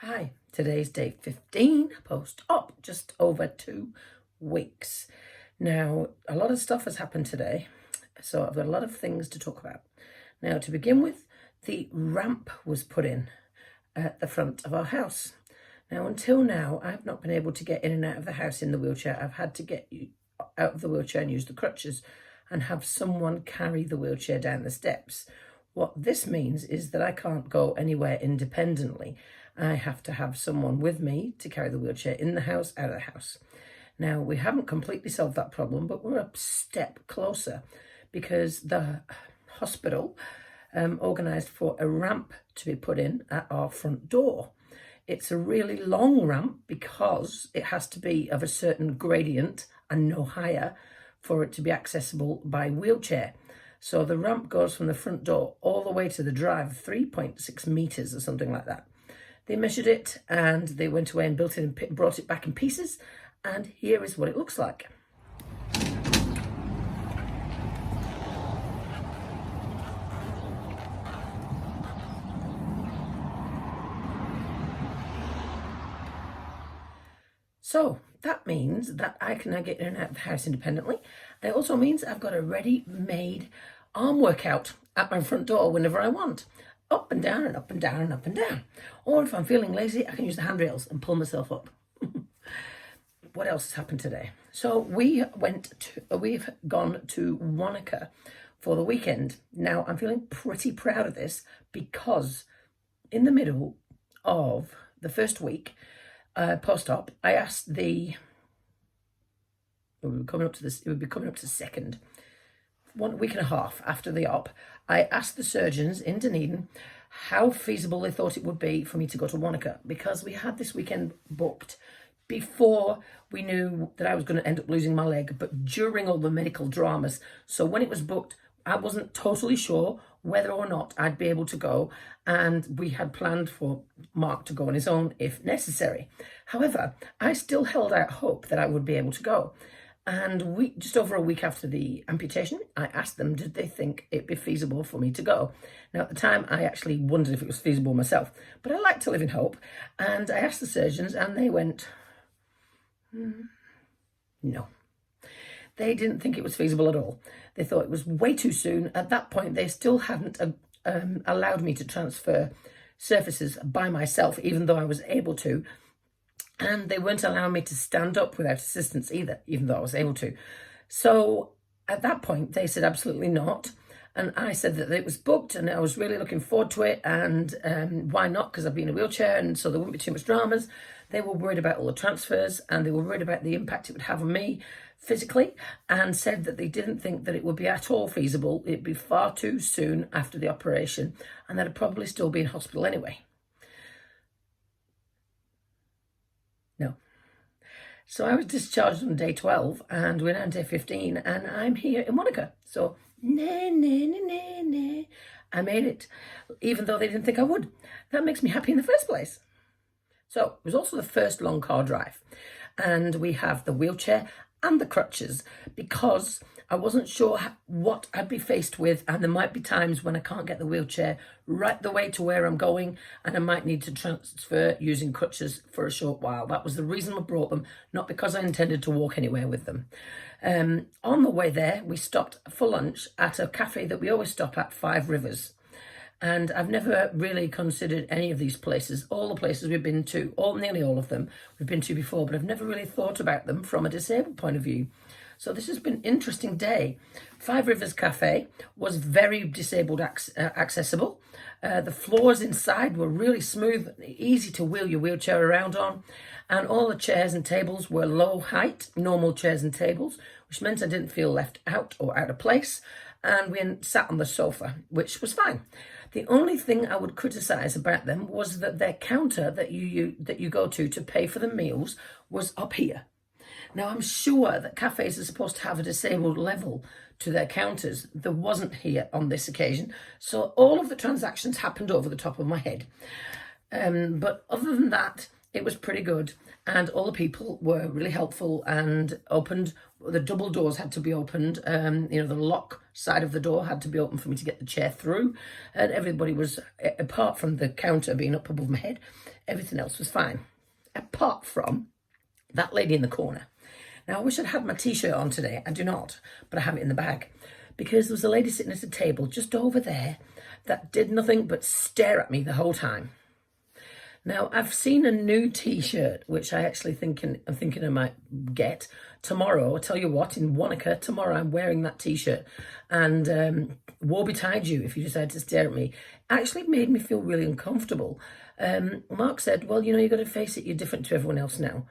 Hi, today's day 15, post-op, just over 2 weeks. Now, a lot of stuff has happened today, so I've got a lot of things to talk about. Now, to begin with, the ramp was put in at the front of our house. Now, until now, I've not been able to get in and out of the house in the wheelchair. I've had to get out of the wheelchair and use the crutches and have someone carry the wheelchair down the steps. What this means is that I can't go anywhere independently. I have to have someone with me to carry the wheelchair in the house, out of the house. Now, we haven't completely solved that problem, but we're a step closer because the hospital organised for a ramp to be put in at our front door. It's a really long ramp because it has to be of a certain gradient and no higher for it to be accessible by wheelchair. So the ramp goes from the front door all the way to the drive, 3.6 metres or something like that. They measured it and they went away and built it and brought it back in pieces. And here is what it looks like. So that means that I can now get in and out of the house independently. It also means I've got a ready-made arm workout at my front door whenever I want. Up and down and up and down and up and down. Or if I'm feeling lazy, I can use the handrails and pull myself up. What else has happened today? So we've gone to Wanaka for the weekend. Now, I'm feeling pretty proud of this because in the middle of the first week, post-op, I asked it would be coming up to second, 1 week and a half after the op, I asked the surgeons in Dunedin how feasible they thought it would be for me to go to Wanaka, because we had this weekend booked before we knew that I was going to end up losing my leg, but during all the medical dramas. So when it was booked, I wasn't totally sure whether or not I'd be able to go, and we had planned for Mark to go on his own if necessary. However, I still held out hope that I would be able to go. And just over a week after the amputation, I asked them, did they think it'd be feasible for me to go? Now, at the time, I actually wondered if it was feasible myself, but I like to live in hope. And I asked the surgeons and they went, no. They didn't think it was feasible at all. They thought it was way too soon. At that point, they still hadn't allowed me to transfer surfaces by myself, even though I was able to. And they weren't allowing me to stand up without assistance either, even though I was able to. So at that point, they said absolutely not. And I said that it was booked and I was really looking forward to it. And why not? Because I've been in a wheelchair and so there wouldn't be too much dramas. They were worried about all the transfers and they were worried about the impact it would have on me physically, and said that they didn't think that it would be at all feasible. It'd be far too soon after the operation and that I'd probably still be in hospital anyway. No. So I was discharged on day 12 and we're now on day 15 and I'm here in Wanaka. So, I made it, even though they didn't think I would. That makes me happy in the first place. So it was also the first long car drive. And we have the wheelchair and the crutches because I wasn't sure what I'd be faced with, and there might be times when I can't get the wheelchair right the way to where I'm going and I might need to transfer using crutches for a short while. That was the reason I brought them, not because I intended to walk anywhere with them. On the way there, we stopped for lunch at a cafe that we always stop at, 5 Rivers. And I've never really considered any of these places. All the places we've been to, nearly all of them, we've been to before, but I've never really thought about them from a disabled point of view. So this has been an interesting day. 5 Rivers Cafe was very disabled accessible. The floors inside were really smooth, easy to wheel your wheelchair around on. And all the chairs and tables were low height, normal chairs and tables, which meant I didn't feel left out or out of place. And we sat on the sofa, which was fine. The only thing I would criticise about them was that their counter that you go to pay for the meals was up here. Now, I'm sure that cafes are supposed to have a disabled level to their counters. There wasn't here on this occasion. So all of the transactions happened over the top of my head. But other than that, It was pretty good, and all the people were really helpful and opened. The double doors had to be opened. The lock side of the door had to be open for me to get the chair through, and everybody was, apart from the counter being up above my head, everything else was fine, apart from that lady in the corner. Now, I wish I'd had my t-shirt on today. I do not, but I have it in the bag, because there was a lady sitting at a table just over there that did nothing but stare at me the whole time. Now, I've seen a new t-shirt, which I'm thinking I might get tomorrow. I'll tell you what, in Wanaka, tomorrow I'm wearing that t-shirt. And woe betide you if you decide to stare at me. Actually made me feel really uncomfortable. Mark said, well, you've got to face it, you're different to everyone else now.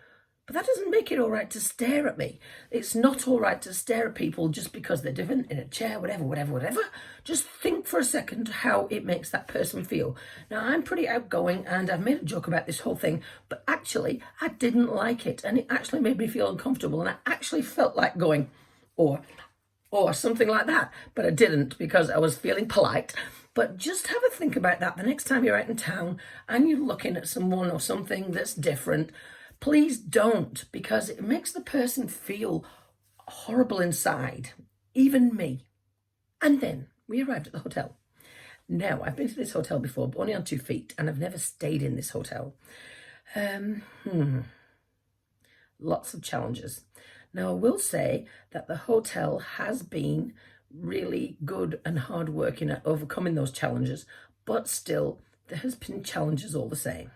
But that doesn't make it all right to stare at me. It's not all right to stare at people just because they're different, in a chair, whatever. Just think for a second how it makes that person feel. Now, I'm pretty outgoing and I've made a joke about this whole thing, but actually I didn't like it, and it actually made me feel uncomfortable, and I actually felt like going, or something like that, but I didn't because I was feeling polite. But just have a think about that the next time you're out in town and you're looking at someone or something that's different. Please don't, because it makes the person feel horrible inside, even me. And then we arrived at the hotel. Now, I've been to this hotel before, but only on 2 feet, and I've never stayed in this hotel. Lots of challenges. Now, I will say that the hotel has been really good and hardworking at overcoming those challenges, but still, there has been challenges all the same.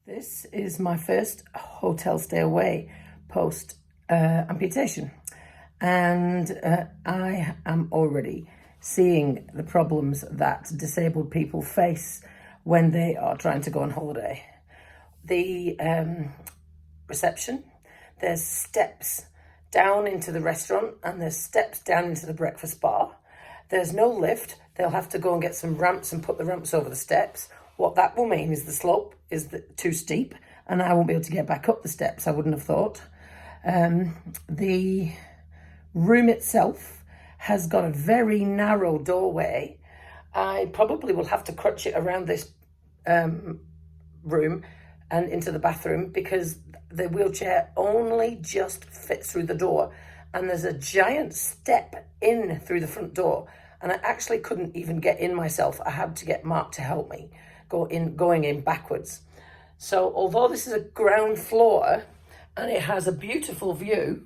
This is my first hotel stay away post amputation, and I am already seeing the problems that disabled people face when they are trying to go on holiday. The reception, there's steps down into the restaurant and there's steps down into the breakfast bar. There's no lift. They'll have to go and get some ramps and put the ramps over the steps. What that will mean is the slope is too steep and I won't be able to get back up the steps, I wouldn't have thought. The room itself has got a very narrow doorway. I probably will have to crutch it around this room and into the bathroom because the wheelchair only just fits through the door, and there's a giant step in through the front door, and I actually couldn't even get in myself. I had to get Mark to help me going in backwards. So although this is a ground floor and it has a beautiful view,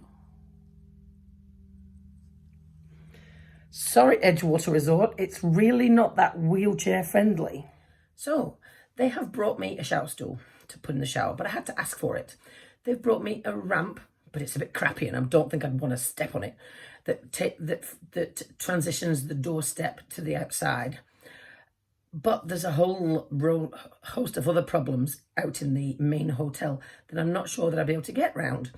sorry Edgewater Resort, it's really not that wheelchair friendly. So they have brought me a shower stool to put in the shower, but I had to ask for it. They've brought me a ramp, but it's a bit crappy and I don't think I'd want to step on it, that transitions the doorstep to the outside. But there's a whole host of other problems out in the main hotel that I'm not sure that I'll be able to get round.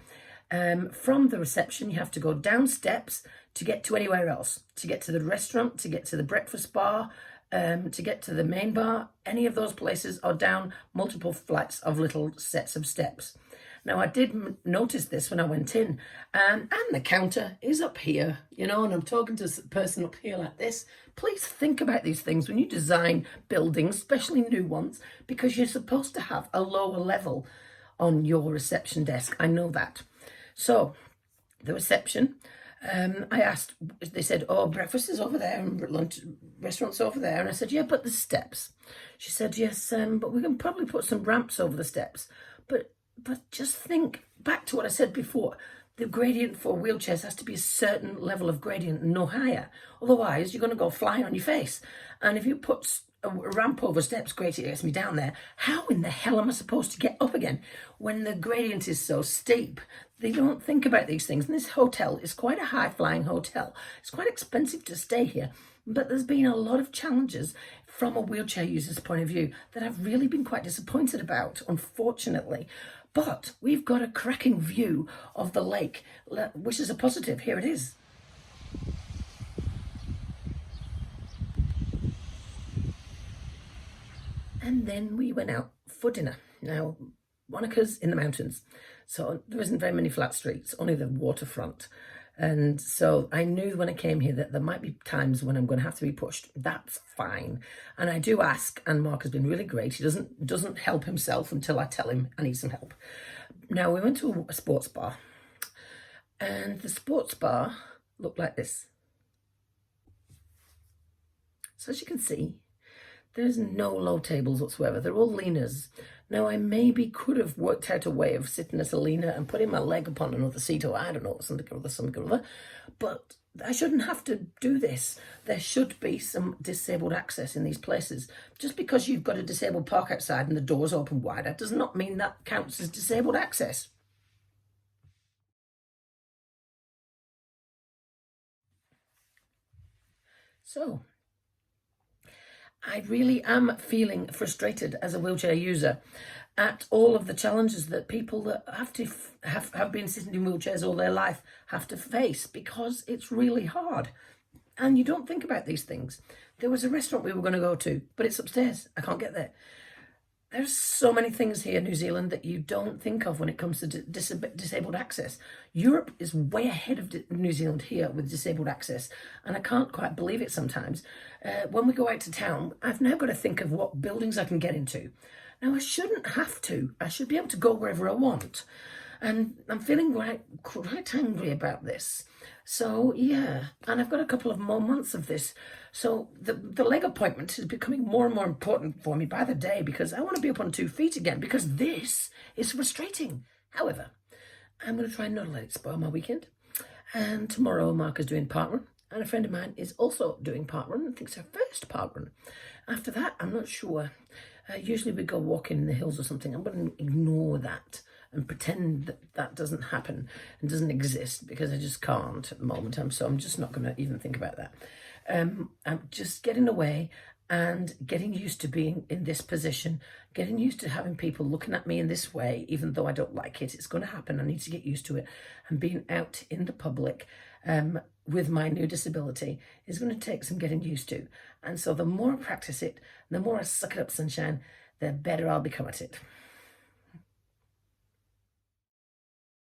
From the reception, you have to go down steps to get to anywhere else, to get to the restaurant, to get to the breakfast bar, to get to the main bar. Any of those places are down multiple flights of little sets of steps. Now, I did notice this when I went in, and the counter is up here, and I'm talking to a person up here like this. Please think about these things when you design buildings, especially new ones, because you're supposed to have a lower level on your reception desk. I know that. So, the reception, I asked, they said, oh, breakfast is over there and lunch restaurant's over there. And I said, yeah, but the steps. She said, yes, but we can probably put some ramps over the steps. But just think back to what I said before. The gradient for wheelchairs has to be a certain level of gradient and no higher. Otherwise, you're going to go flying on your face. And if you put a ramp over steps, great, it gets me down there. How in the hell am I supposed to get up again when the gradient is so steep? They don't think about these things. And this hotel is quite a high-flying hotel. It's quite expensive to stay here. But there's been a lot of challenges from a wheelchair user's point of view that I've really been quite disappointed about, unfortunately. But we've got a cracking view of the lake, which is a positive. Here it is. And then we went out for dinner. Now, Wanaka's in the mountains, so there isn't very many flat streets, only the waterfront. And so I knew when I came here that there might be times when I'm going to have to be pushed. That's fine. And I do ask, and Mark has been really great. He doesn't help himself until I tell him I need some help. Now, we went to a sports bar, and the sports bar looked like this. So as you can see, there's no low tables whatsoever. They're all leaners. Now, I maybe could have worked out a way of sitting at a leaner and putting my leg upon another seat, or I don't know, something or other, but I shouldn't have to do this. There should be some disabled access in these places. Just because you've got a disabled park outside and the doors open wide, that does not mean that counts as disabled access. So, I really am feeling frustrated as a wheelchair user at all of the challenges that people that have been sitting in wheelchairs all their life have to face, because it's really hard. And you don't think about these things. There was a restaurant we were going to go to, but it's upstairs. I can't get there. There's so many things here in New Zealand that you don't think of when it comes to disabled access. Europe is way ahead of New Zealand here with disabled access, and I can't quite believe it sometimes. When we go out to town, I've now got to think of what buildings I can get into. Now, I shouldn't have to. I should be able to go wherever I want. And I'm feeling quite angry about this. So, yeah, and I've got a couple of more months of this. So the leg appointment is becoming more and more important for me by the day, because I want to be up on 2 feet again, because this is frustrating. However, I'm going to try and not let it spoil my weekend. And tomorrow, Mark is doing parkrun, and a friend of mine is also doing parkrun. I think it's her first parkrun. After that, I'm not sure. Usually we go walking in the hills or something. I'm going to ignore that and pretend that that doesn't happen and doesn't exist, because I just can't at the moment. So I'm just not going to even think about that. I'm just getting away and getting used to being in this position, getting used to having people looking at me in this way, even though I don't like it. It's going to happen. I need to get used to it. And being out in the public with my new disability is going to take some getting used to. And so the more I practice it, the more I suck it up, sunshine, the better I'll become at it.